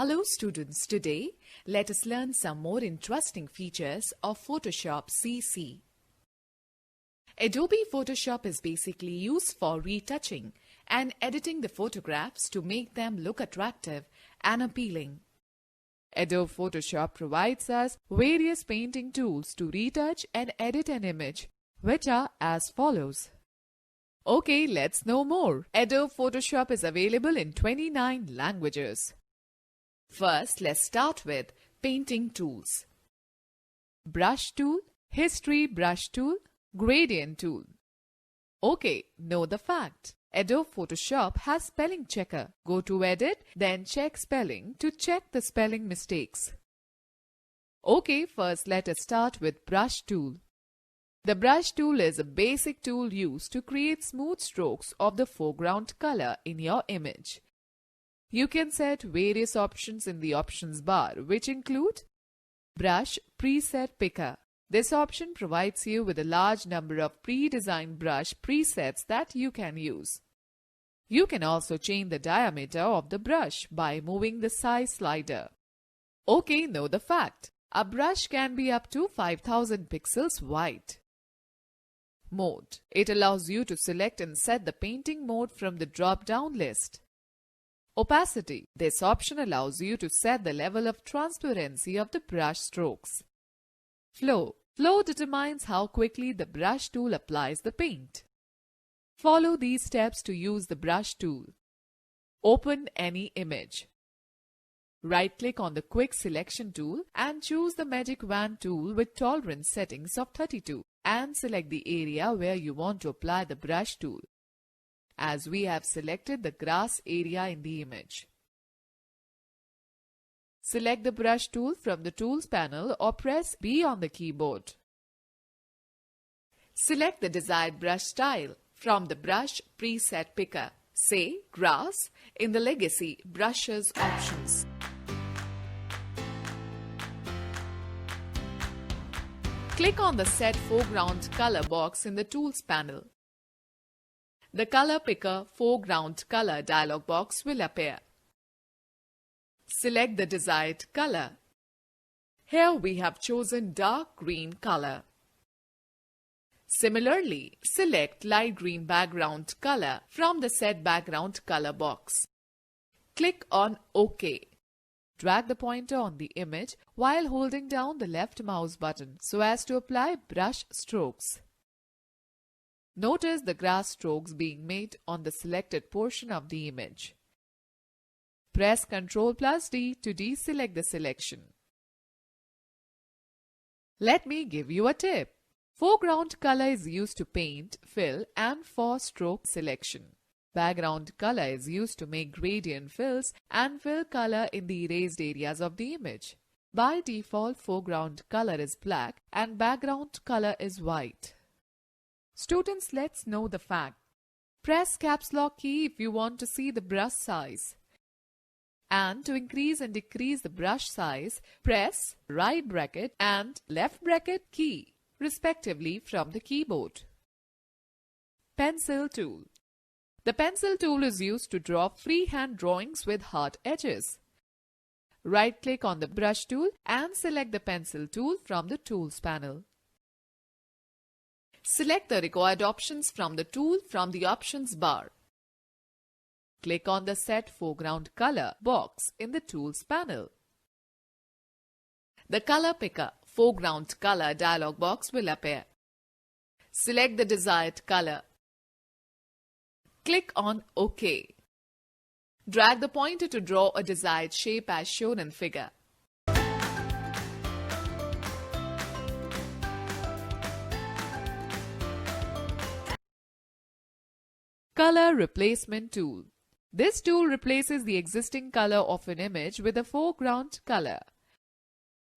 Hello students, today let us learn some more interesting features of Photoshop CC. Adobe Photoshop is basically used for retouching and editing the photographs to make them look attractive and appealing. Adobe Photoshop provides us various painting tools to retouch and edit an image, which are as follows. Okay, let's know more. Adobe Photoshop is available in 29 languages. First, let's start with painting tools. Brush tool, history brush tool, gradient tool. Okay, know the fact. Adobe Photoshop has spelling checker. Go to edit, then check spelling to check the spelling mistakes. Okay, first let us start with brush tool. The brush tool is a basic tool used to create smooth strokes of the foreground color in your image. You can set various options in the options bar, which include Brush Preset Picker. This option provides you with a large number of pre-designed brush presets that you can use. You can also change the diameter of the brush by moving the size slider. Okay, know the fact. A brush can be up to 5000 pixels wide. Mode. It allows you to select and set the painting mode from the drop-down list. Opacity. This option allows you to set the level of transparency of the brush strokes. Flow. Flow determines how quickly the brush tool applies the paint. Follow these steps to use the brush tool. Open any image. Right-click on the Quick Selection tool and choose the Magic Wand tool with tolerance settings of 32 and select the area where you want to apply the brush tool, as we have selected the grass area in the image. Select the brush tool from the Tools panel or press B on the keyboard. Select the desired brush style from the Brush Preset Picker, say Grass, in the Legacy Brushes options. Click on the Set Foreground Color box in the Tools panel. The Color Picker Foreground Color dialog box will appear. Select the desired color. Here we have chosen dark green color. Similarly, select light green background color from the Set Background Color box. Click on OK. Drag the pointer on the image while holding down the left mouse button so as to apply brush strokes. Notice the grass strokes being made on the selected portion of the image. Press Ctrl+D to deselect the selection. Let me give you a tip. Foreground color is used to paint, fill, and for stroke selection. Background color is used to make gradient fills and fill color in the erased areas of the image. By default, foreground color is black and background color is white. Students, let's know the fact. Press Caps Lock key if you want to see the brush size. And to increase and decrease the brush size, press right bracket and left bracket key, respectively, from the keyboard. Pencil tool. The pencil tool is used to draw freehand drawings with hard edges. Right-click on the brush tool and select the pencil tool from the Tools panel. Select the required options from the tool from the options bar. Click on the Set Foreground Color box in the Tools panel. The Color Picker Foreground Color dialog box will appear. Select the desired color. Click on OK. Drag the pointer to draw a desired shape as shown in figure. Color Replacement Tool. This tool replaces the existing color of an image with a foreground color.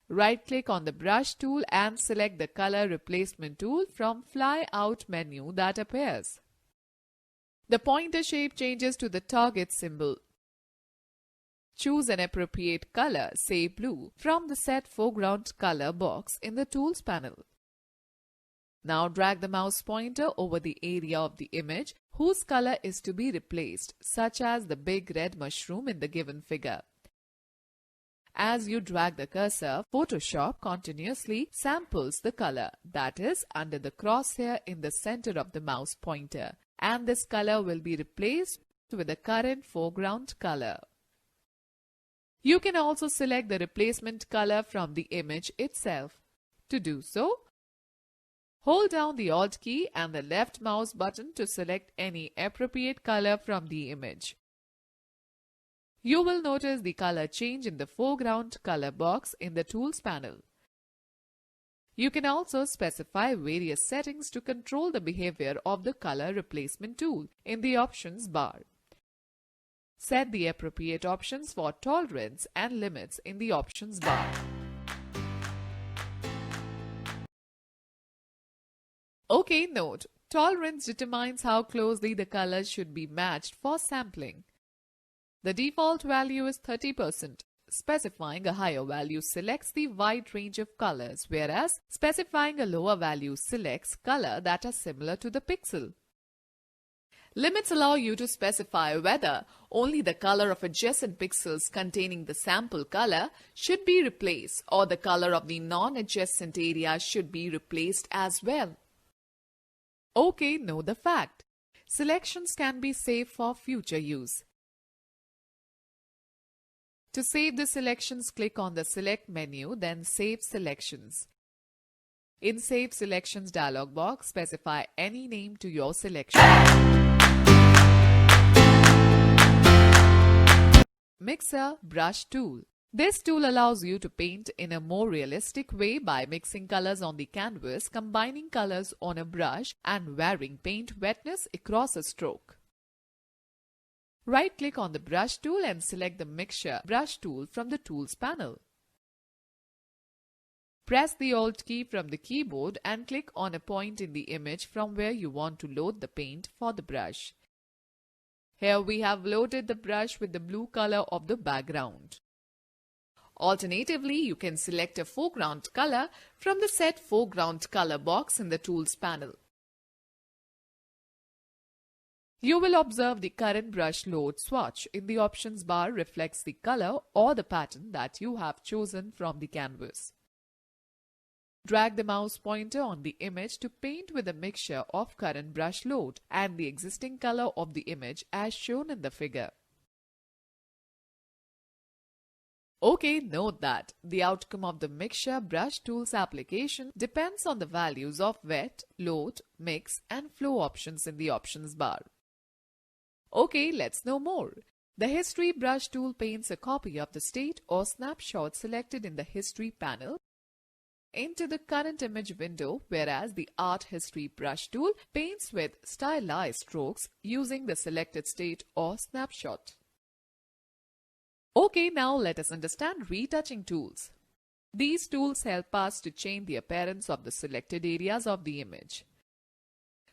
Right-click on the brush tool and select the Color Replacement tool from Fly Out menu that appears. The pointer shape changes to the target symbol. Choose an appropriate color, say blue, from the Set Foreground Color box in the Tools panel. Now drag the mouse pointer over the area of the image whose color is to be replaced, such as the big red mushroom in the given figure. As you drag the cursor, Photoshop continuously samples the color, that is, under the crosshair in the center of the mouse pointer, and this color will be replaced with the current foreground color. You can also select the replacement color from the image itself. To do so, hold down the Alt key and the left mouse button to select any appropriate color from the image. You will notice the color change in the foreground color box in the Tools panel. You can also specify various settings to control the behavior of the color replacement tool in the Options bar. Set the appropriate options for tolerance and limits in the Options bar. OK, note: tolerance determines how closely the colors should be matched for sampling. The default value is 30%. Specifying a higher value selects the wide range of colors, whereas specifying a lower value selects colors that are similar to the pixel. Limits allow you to specify whether only the color of adjacent pixels containing the sample color should be replaced or the color of the non-adjacent area should be replaced as well. OK, know the fact: selections can be saved for future use. To save the selections, click on the Select menu, then Save Selections. In Save Selections dialog box, specify any name to your selection. Mixer Brush Tool. This tool allows you to paint in a more realistic way by mixing colors on the canvas, combining colors on a brush, and varying paint wetness across a stroke. Right-click on the Brush tool and select the Mixture Brush tool from the Tools panel. Press the Alt key from the keyboard and click on a point in the image from where you want to load the paint for the brush. Here we have loaded the brush with the blue color of the background. Alternatively, you can select a foreground color from the Set Foreground Color box in the Tools panel. You will observe the current brush load swatch in the Options bar reflects the color or the pattern that you have chosen from the canvas. Drag the mouse pointer on the image to paint with a mixture of current brush load and the existing color of the image as shown in the figure. OK, note that the outcome of the Mixture Brush Tools application depends on the values of wet, load, mix, and flow options in the Options bar. OK, let's know more. The History Brush tool paints a copy of the state or snapshot selected in the History panel into the current image window, whereas the Art History Brush tool paints with stylized strokes using the selected state or snapshot. OK, now let us understand retouching tools. These tools help us to change the appearance of the selected areas of the image.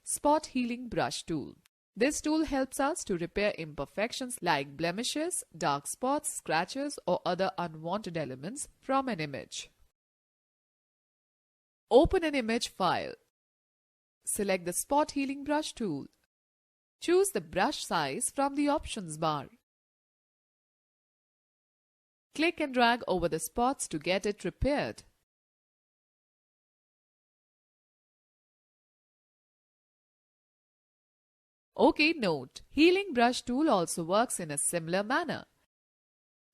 Spot Healing Brush tool. This tool helps us to repair imperfections like blemishes, dark spots, scratches, or other unwanted elements from an image. Open an image file. Select the Spot Healing Brush tool. Choose the brush size from the Options bar. Click and drag over the spots to get it repaired. OK, note: Healing Brush tool also works in a similar manner.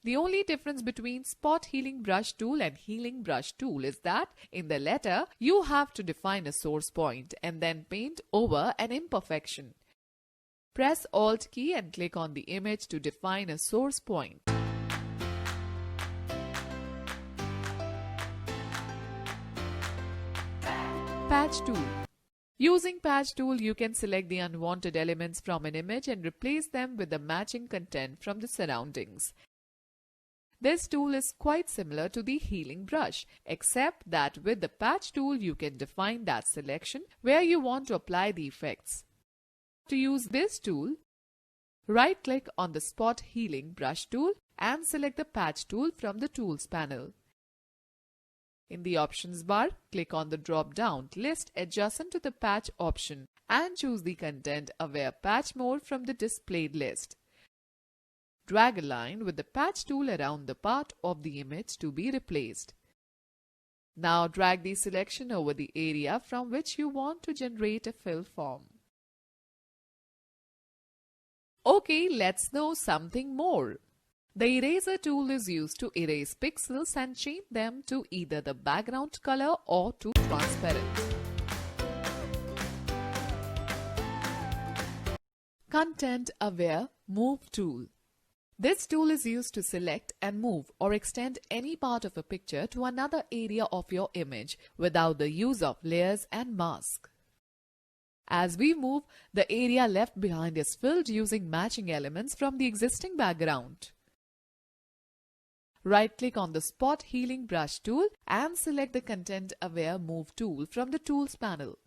The only difference between Spot Healing Brush tool and Healing Brush tool is that in the latter, you have to define a source point and then paint over an imperfection. Press Alt key and click on the image to define a source point. Patch tool. Using Patch tool, you can select the unwanted elements from an image and replace them with the matching content from the surroundings. This tool is quite similar to the Healing Brush, except that with the Patch tool you can define that selection where you want to apply the effects. To use this tool, right-click on the Spot Healing Brush tool and select the Patch tool from the Tools panel. In the Options bar, click on the drop-down list adjacent to the Patch option and choose the Content Aware Patch Mode from the displayed list. Drag a line with the patch tool around the part of the image to be replaced. Now drag the selection over the area from which you want to generate a fill form. Okay, let's know something more. The eraser tool is used to erase pixels and change them to either the background color or to transparent. Content-aware Move tool. This tool is used to select and move or extend any part of a picture to another area of your image without the use of layers and masks. As we move, the area left behind is filled using matching elements from the existing background. Right-click on the Spot Healing Brush tool and select the Content-aware Move tool from the Tools panel.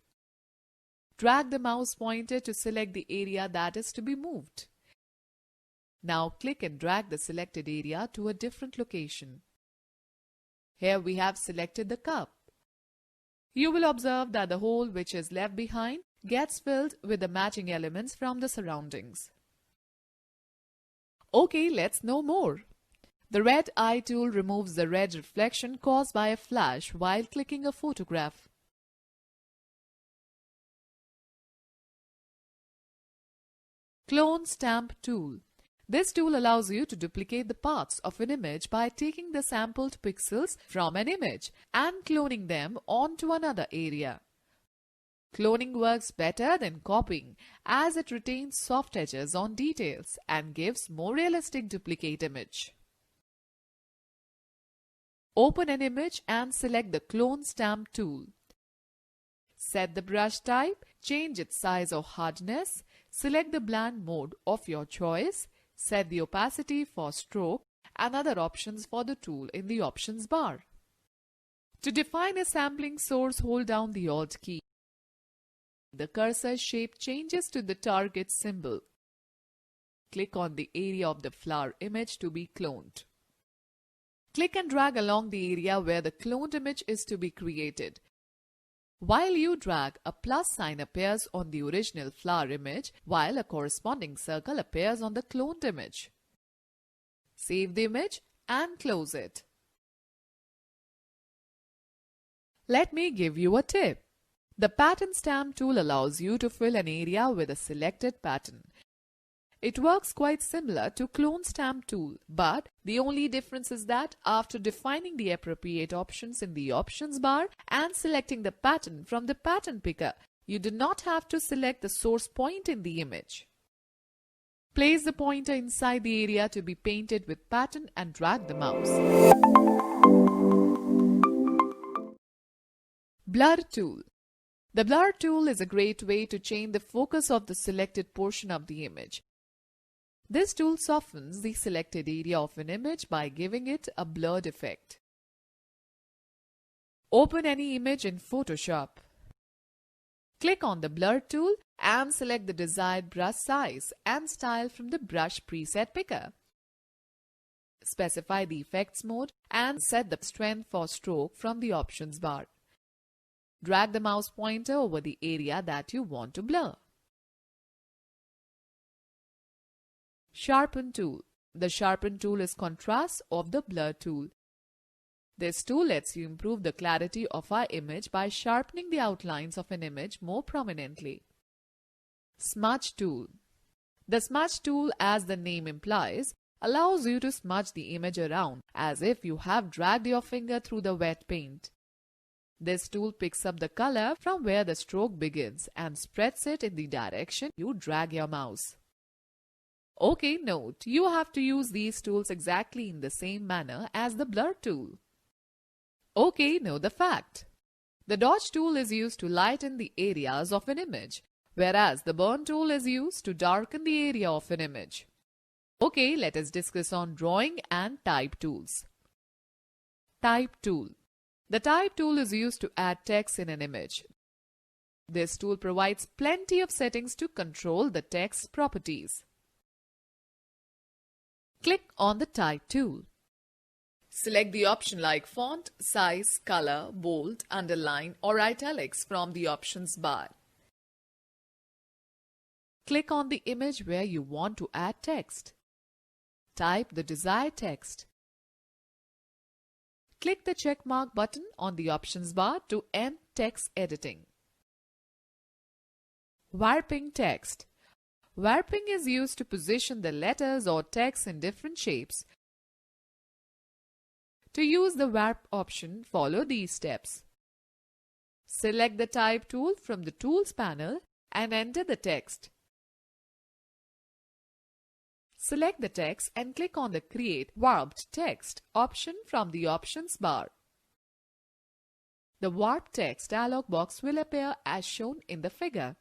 Drag the mouse pointer to select the area that is to be moved. Now click and drag the selected area to a different location. Here we have selected the cup. You will observe that the hole which is left behind gets filled with the matching elements from the surroundings. Okay, let's know more. The red eye tool removes the red reflection caused by a flash while clicking a photograph. Clone Stamp tool. This tool allows you to duplicate the parts of an image by taking the sampled pixels from an image and cloning them onto another area. Cloning works better than copying as it retains soft edges on details and gives more realistic duplicate image. Open an image and select the Clone Stamp tool. Set the brush type, change its size or hardness, select the blend mode of your choice, set the opacity for stroke and other options for the tool in the options bar. To define a sampling source, hold down the Alt key. The cursor shape changes to the target symbol. Click on the area of the flower image to be cloned. Click and drag along the area where the cloned image is to be created. While you drag, a plus sign appears on the original flower image while a corresponding circle appears on the cloned image. Save the image and close it. Let me give you a tip. The Pattern Stamp tool allows you to fill an area with a selected pattern. It works quite similar to Clone Stamp tool, but the only difference is that after defining the appropriate options in the options bar and selecting the pattern from the pattern picker, you do not have to select the source point in the image. Place the pointer inside the area to be painted with pattern and drag the mouse. Blur tool. The blur tool is a great way to change the focus of the selected portion of the image. This tool softens the selected area of an image by giving it a blurred effect. Open any image in Photoshop. Click on the Blur tool and select the desired brush size and style from the brush preset picker. Specify the effects mode and set the strength for stroke from the options bar. Drag the mouse pointer over the area that you want to blur. Sharpen tool. The Sharpen tool is contrast of the Blur tool. This tool lets you improve the clarity of our image by sharpening the outlines of an image more prominently. Smudge tool. The Smudge tool, as the name implies, allows you to smudge the image around as if you have dragged your finger through the wet paint. This tool picks up the color from where the stroke begins and spreads it in the direction you drag your mouse. Okay, note, you have to use these tools exactly in the same manner as the Blur tool. Okay, know the fact. The Dodge tool is used to lighten the areas of an image, whereas the Burn tool is used to darken the area of an image. Okay, let us discuss on drawing and type tools. Type tool. The Type tool is used to add text in an image. This tool provides plenty of settings to control the text's properties. Click on the Type tool. Select the option like font, size, color, bold, underline or italics from the options bar. Click on the image where you want to add text. type the desired text. Click the check mark button on the options bar to end text editing. Warping text. Warping is used to position the letters or text in different shapes. To use the warp option, follow these steps. Select the Type tool from the Tools panel and enter the text. Select the text and click on the Create Warped Text option from the Options bar. The Warp Text dialog box will appear as shown in the figure.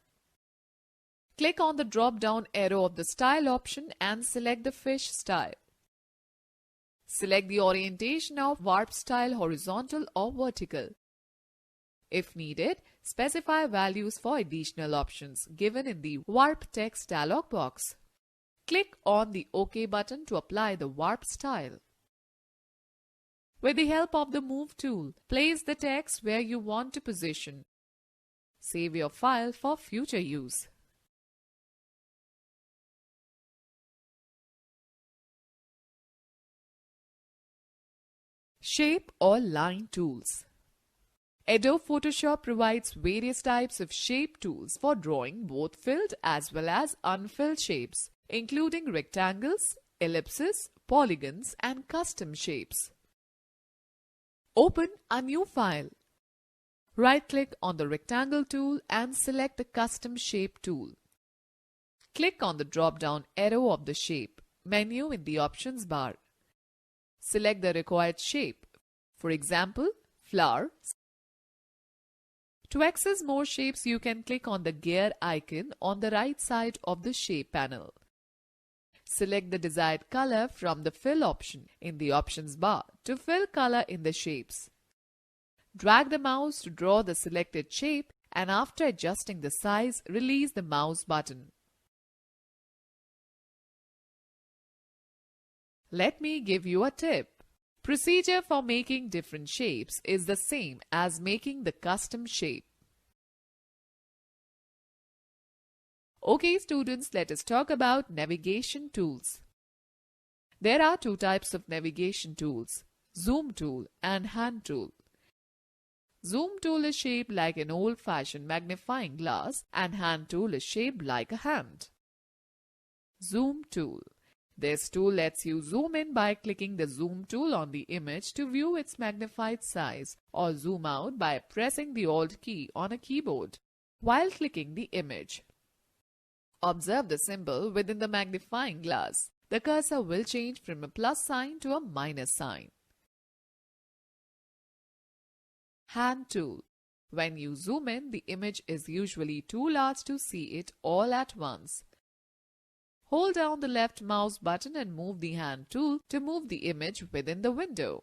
Click on the drop-down arrow of the Style option and select the Fish style. Select the orientation of Warp Style horizontal or vertical. If needed, specify values for additional options given in the Warp Text dialog box. Click on the OK button to apply the warp style. With the help of the Move tool, place the text where you want to position. Save your file for future use. Shape or Line tools. Adobe Photoshop provides various types of shape tools for drawing both filled as well as unfilled shapes, including rectangles, ellipses, polygons, and custom shapes. Open a new file. Right-click on the Rectangle tool and select the Custom Shape tool. Click on the drop-down arrow of the Shape menu in the Options bar. Select the required shape, for example, flower. To access more shapes, you can click on the gear icon on the right side of the Shape panel. Select the desired color from the Fill option in the Options bar to fill color in the shapes. Drag the mouse to draw the selected shape and after adjusting the size, release the mouse button. Let me give you a tip. Procedure for making different shapes is the same as making the custom shape. Okay students, let us talk about navigation tools. There are two types of navigation tools, Zoom tool and Hand tool. Zoom tool is shaped like an old-fashioned magnifying glass and Hand tool is shaped like a hand. Zoom tool. This tool lets you zoom in by clicking the Zoom tool on the image to view its magnified size, or zoom out by pressing the Alt key on a keyboard while clicking the image. Observe the symbol within the magnifying glass. The cursor will change from a plus sign to a minus sign. Hand tool. When you zoom in, the image is usually too large to see it all at once. Hold down the left mouse button and move the Hand tool to move the image within the window.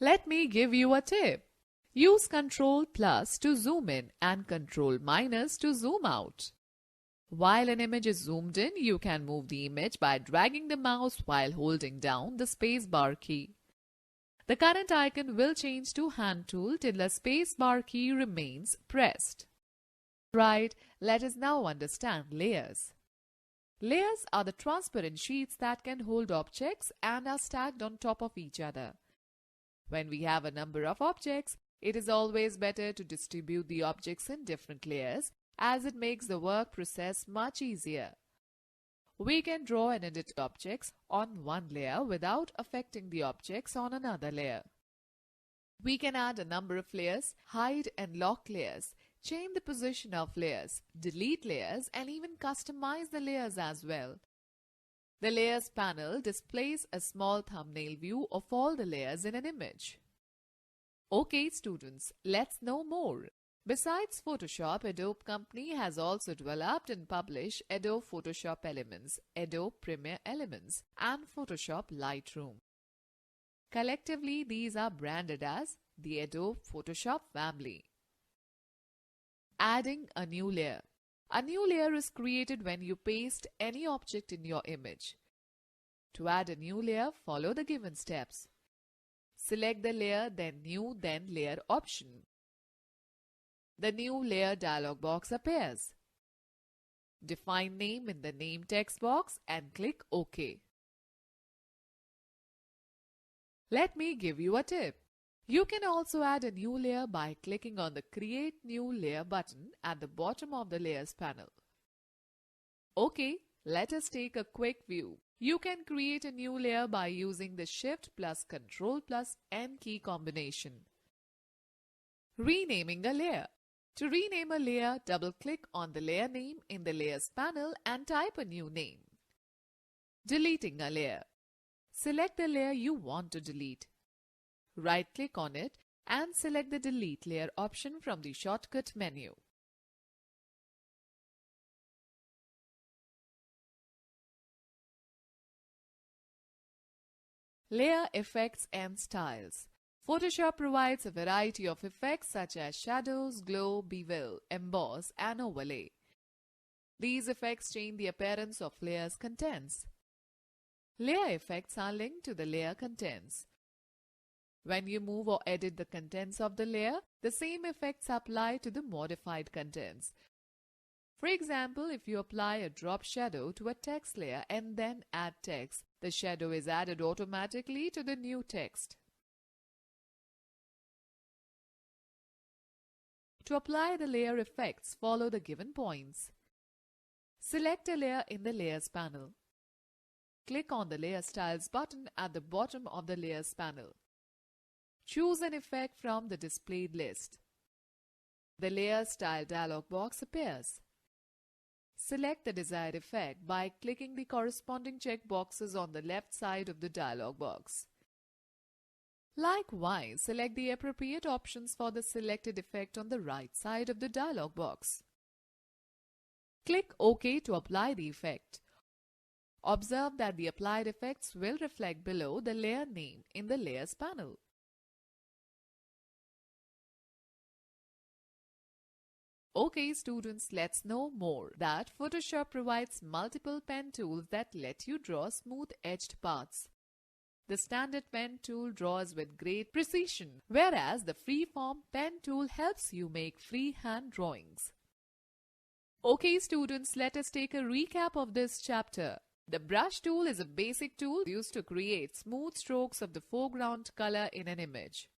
Let me give you a tip. Use Ctrl+ to zoom in and Ctrl- to zoom out. While an image is zoomed in, you can move the image by dragging the mouse while holding down the spacebar key. The current icon will change to Hand tool till the spacebar key remains pressed. Right, let us now understand layers. Layers are the transparent sheets that can hold objects and are stacked on top of each other. When we have a number of objects, it is always better to distribute the objects in different layers as it makes the work process much easier. We can draw and edit objects on one layer without affecting the objects on another layer. We can add a number of layers, hide and lock layers, change the position of layers, delete layers, and even customize the layers as well. The Layers panel displays a small thumbnail view of all the layers in an image. Okay students, let's know more. Besides Photoshop, Adobe Company has also developed and published Adobe Photoshop Elements, Adobe Premiere Elements, and Photoshop Lightroom. Collectively, these are branded as the Adobe Photoshop family. Adding a new layer. A new layer is created when you paste any object in your image. To add a new layer, follow the given steps. Select the Layer, then New, then Layer option. The New Layer dialog box appears. Define name in the name text box and click OK. Let me give you a tip. You can also add a new layer by clicking on the Create New Layer button at the bottom of the Layers panel. Okay, let us take a quick view. You can create a new layer by using the Shift plus Ctrl plus N key combination. Renaming a layer. To rename a layer, double-click on the layer name in the Layers panel and type a new name. Deleting a layer. Select the layer you want to delete. Right-click on it and select the Delete Layer option from the shortcut menu. Layer effects and styles. Photoshop provides a variety of effects such as shadows, glow, bevel, emboss, and overlay. These effects change the appearance of layers' contents. Layer effects are linked to the layer contents. When you move or edit the contents of the layer, the same effects apply to the modified contents. For example, if you apply a drop shadow to a text layer and then add text, the shadow is added automatically to the new text. To apply the layer effects, follow the given points. Select a layer in the Layers panel. Click on the Layer Styles button at the bottom of the Layers panel. Choose an effect from the displayed list. The Layer Style dialog box appears. Select the desired effect by clicking the corresponding checkboxes on the left side of the dialog box. Likewise, select the appropriate options for the selected effect on the right side of the dialog box. Click OK to apply the effect. Observe that the applied effects will reflect below the layer name in the Layers panel. Okay students, let's know more that Photoshop provides multiple pen tools that let you draw smooth-edged paths. The standard pen tool draws with great precision, whereas the freeform pen tool helps you make freehand drawings. Okay students, let us take a recap of this chapter. The brush tool is a basic tool used to create smooth strokes of the foreground color in an image.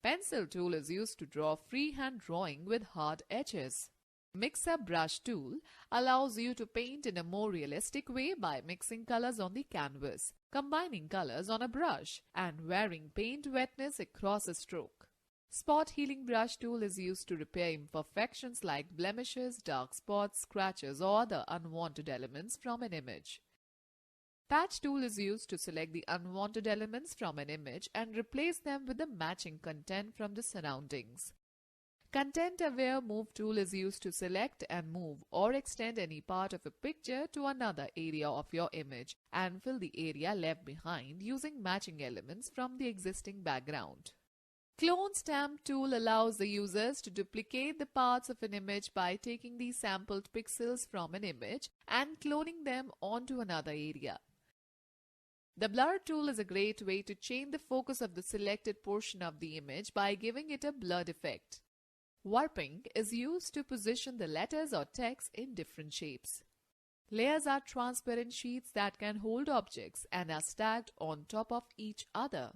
Pencil tool is used to draw freehand drawing with hard edges. Mix-up brush tool allows you to paint in a more realistic way by mixing colors on the canvas, combining colors on a brush, and varying paint wetness across a stroke. Spot healing brush tool is used to repair imperfections like blemishes, dark spots, scratches, or other unwanted elements from an image. Patch tool is used to select the unwanted elements from an image and replace them with the matching content from the surroundings. Content-aware move tool is used to select and move or extend any part of a picture to another area of your image and fill the area left behind using matching elements from the existing background. Clone stamp tool allows the users to duplicate the parts of an image by taking the sampled pixels from an image and cloning them onto another area. The blur tool is a great way to change the focus of the selected portion of the image by giving it a blurred effect. Warping is used to position the letters or text in different shapes. Layers are transparent sheets that can hold objects and are stacked on top of each other.